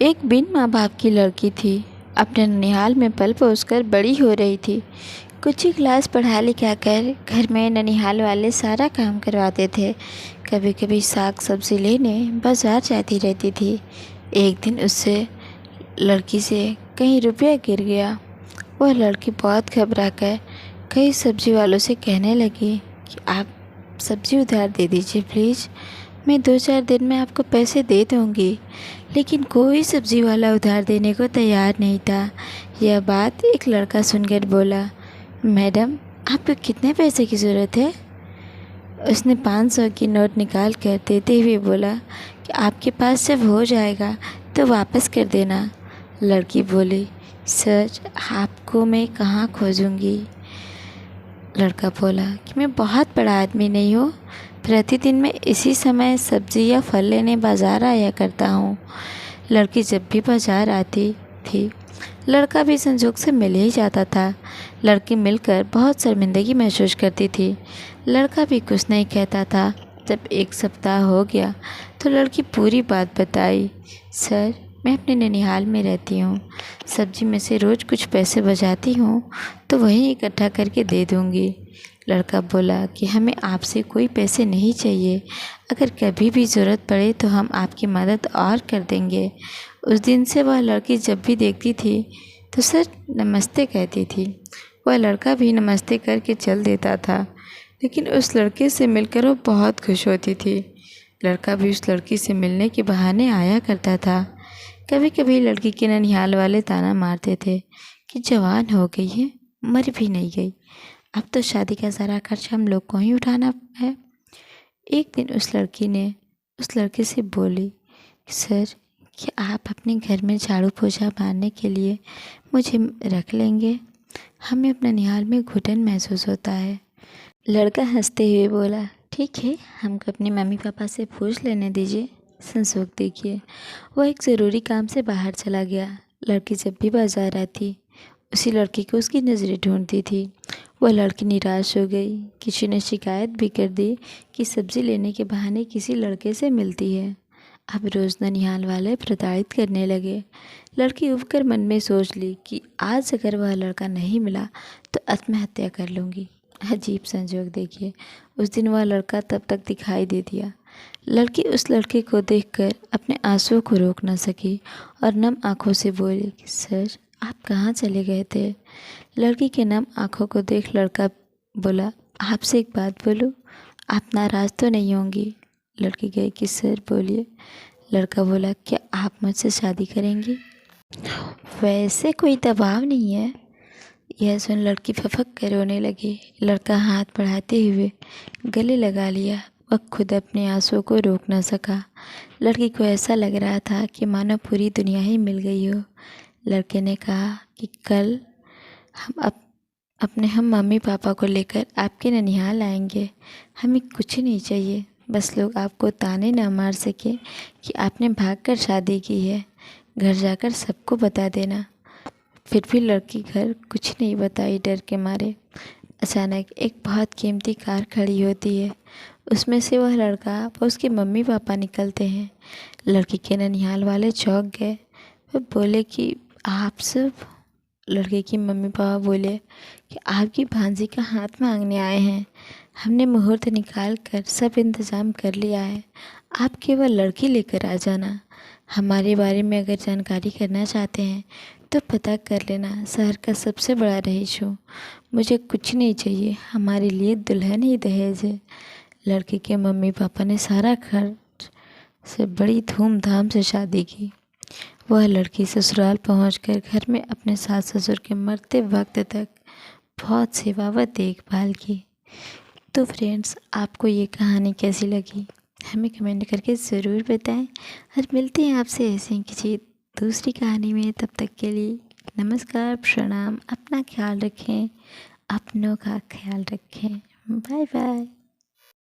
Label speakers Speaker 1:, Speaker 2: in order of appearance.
Speaker 1: एक बिन माँ बाप की लड़की थी। अपने ननिहाल में पल पोस कर बड़ी हो रही थी। कुछ ही क्लास पढ़ा लिखा कर घर में ननिहाल वाले सारा काम करवाते थे। कभी कभी साग सब्ज़ी लेने बाज़ार जाती रहती थी। एक दिन उससे लड़की से कहीं रुपया गिर गया। वह लड़की बहुत घबरा कर कई सब्ज़ी वालों से कहने लगी कि आप सब्ज़ी उधार दे दीजिए प्लीज़, मैं 2-4 दिन में आपको पैसे दे दूँगी। लेकिन कोई सब्ज़ी वाला उधार देने को तैयार नहीं था। यह बात एक लड़का सुनकर बोला, मैडम आपको कितने पैसे की ज़रूरत है? उसने 500 की नोट निकाल कर देते हुए बोला कि आपके पास जब हो जाएगा तो वापस कर देना। लड़की बोली, सर आपको मैं कहाँ खोजूँगी? लड़का बोला कि मैं बहुत बड़ा आदमी नहीं हूँ, प्रतिदिन मैं इसी समय सब्ज़ी या फल लेने बाज़ार आया करता हूँ। लड़की जब भी बाज़ार आती थी, लड़का भी संजोग से मिल ही जाता था। लड़की मिलकर बहुत शर्मिंदगी महसूस करती थी। लड़का भी कुछ नहीं कहता था। जब 1 सप्ताह हो गया तो लड़की पूरी बात बताई। सर मैं अपने ननिहाल में रहती हूँ, सब्ज़ी में से रोज़ कुछ पैसे बचाती हूँ तो वहीं इकट्ठा करके दे दूँगी। लड़का बोला कि हमें आपसे कोई पैसे नहीं चाहिए, अगर कभी भी ज़रूरत पड़े तो हम आपकी मदद और कर देंगे। उस दिन से वह लड़की जब भी देखती थी तो सर नमस्ते कहती थी। वह लड़का भी नमस्ते करके चल देता था, लेकिन उस लड़के से मिलकर वो बहुत खुश होती थी। लड़का भी उस लड़की से मिलने के बहाने आया करता था। कभी कभी लड़की के ननिहाल वाले ताना मारते थे कि जवान हो गई है, मर भी नहीं गई, अब तो शादी का सारा खर्च हम लोग को ही उठाना है। एक दिन उस लड़की ने उस लड़के से बोली, सर क्या आप अपने घर में झाड़ू पोछा मारने के लिए मुझे रख लेंगे? हमें अपने ननिहाल में घुटन महसूस होता है। लड़का हंसते हुए बोला, ठीक है, हमको अपने मम्मी पापा से पूछ लेने दीजिए, संजोग देखिए। वह एक ज़रूरी काम से बाहर चला गया। लड़की जब भी बाज़ार आती उसी लड़के को उसकी नज़रें ढूंढती थी। वह लड़की निराश हो गई। किसी ने शिकायत भी कर दी कि सब्ज़ी लेने के बहाने किसी लड़के से मिलती है। अब रोज़ ननिहाल वाले प्रताड़ित करने लगे। लड़की उब कर मन में सोच ली कि आज अगर वह लड़का नहीं मिला तो आत्महत्या कर लूँगी। अजीब संजोग देखिए, उस दिन वह लड़का तब तक दिखाई दे दिया। लड़की उस लड़के को देखकर अपने आंसुओं को रोक न सकी और नम आँखों से बोली कि सर आप कहाँ चले गए थे? लड़की के नम आँखों को देख लड़का बोला, आपसे एक बात बोलूँ, आप नाराज़ तो नहीं होंगी? लड़की गई कि सर बोलिए। लड़का बोला, क्या आप मुझसे शादी करेंगी? वैसे कोई दबाव नहीं है। यह सुन लड़की फफक कर रोने लगी। लड़का हाथ बढ़ाते हुए गले लगा लिया। वह खुद अपने आंसुओं को रोक न सका। लड़की को ऐसा लग रहा था कि मानो पूरी दुनिया ही मिल गई हो। लड़के ने कहा कि कल हम मम्मी पापा को लेकर आपके ननिहाल आएंगे। हमें कुछ नहीं चाहिए, बस लोग आपको ताने न मार सके कि आपने भागकर शादी की है। घर जाकर सबको बता देना। फिर भी लड़की घर कुछ नहीं बताई डर के मारे। अचानक एक बहुत कीमती कार खड़ी होती है। उसमें से वह लड़का व उसके मम्मी पापा निकलते हैं। लड़की के ननिहाल वाले चौंक गए। वे बोले कि आप सब? लड़के की मम्मी पापा बोले कि आपकी भांजी का हाथ मांगने आए हैं। हमने मुहूर्त निकाल कर सब इंतज़ाम कर लिया है, आप केवल लड़की लेकर आ जाना। हमारे बारे में अगर जानकारी करना चाहते हैं तो पता कर लेना, शहर का सबसे बड़ा रईस हूँ। मुझे कुछ नहीं चाहिए, हमारे लिए दुल्हन ही दहेज है। लड़के के मम्मी पापा ने सारा खर्च से बड़ी धूमधाम से शादी की। वह लड़की ससुराल पहुंचकर घर में अपने सास ससुर के मरते वक्त तक बहुत सेवा व देखभाल की। तो फ्रेंड्स, आपको ये कहानी कैसी लगी हमें कमेंट करके ज़रूर बताएं और मिलते हैं आपसे ऐसे ही किसी दूसरी कहानी में। तब तक के लिए नमस्कार, प्रणाम। अपना ख्याल रखें, अपनों का ख्याल रखें। Bye bye.